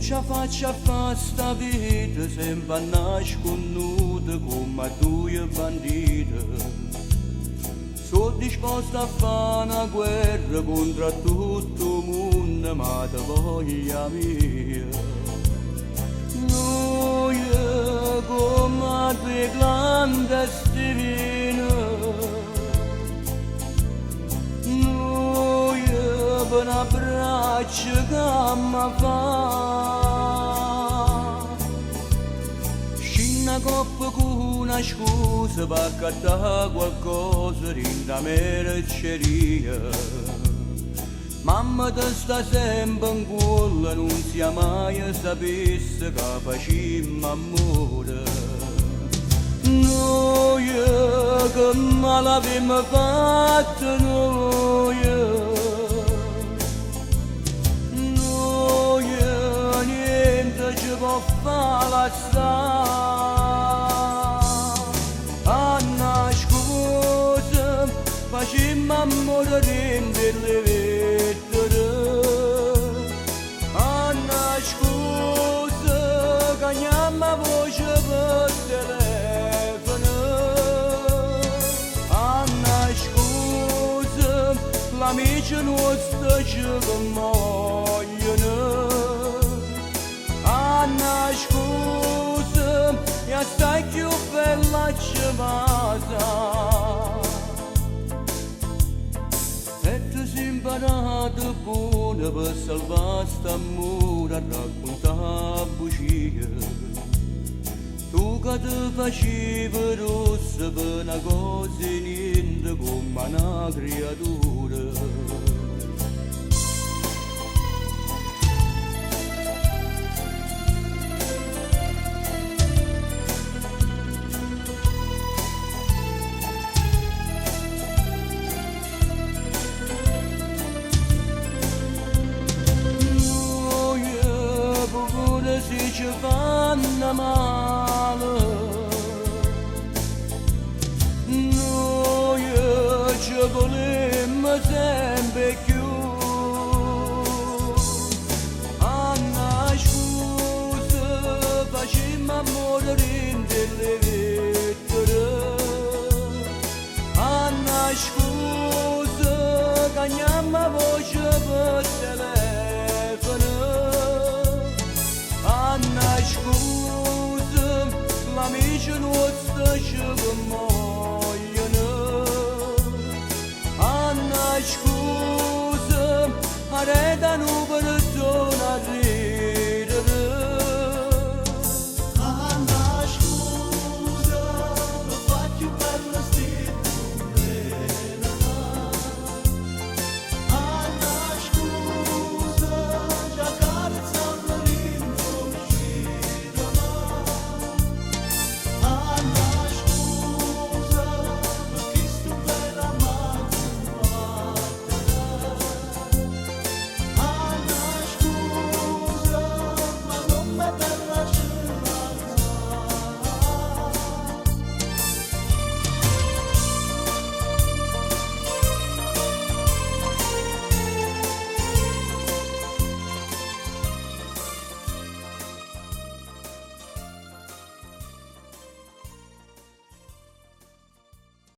ce fa sta vita sembra nasconuta come due bandite. Sono disposto a fare una guerra contro tutto il mondo, ma te voglia mia. Noi come due clandestini, noi per un abbraccio che mi fa. Una coppa con una scusa per accattare qualcosa in da merceria. Mamma te sta sempre in cuore, non sia mai sapesse che facciamo amore. Noi che male abbiamo fatto noi niente ci può fare la sta. Facciamo amore delle vettere. Anna scusa, cagniamo voce per telefono. Anna scusa, l'amici nostri ci muoiono. Anna scusa, e stai più bella chiamata. Imparato buona per salvare st'amore a raccontare bugie. Tu che ti facevi rossa per una cosa niente come una creatura. Si ci fanno male, noi ci vogliamo sempre più. Anna scusa, facciamo amore delle vettere. Anna scusa, cagniamo voce per telefono. Anna scusa, l'amici nostri ci muoiono. Anna scusa, arredano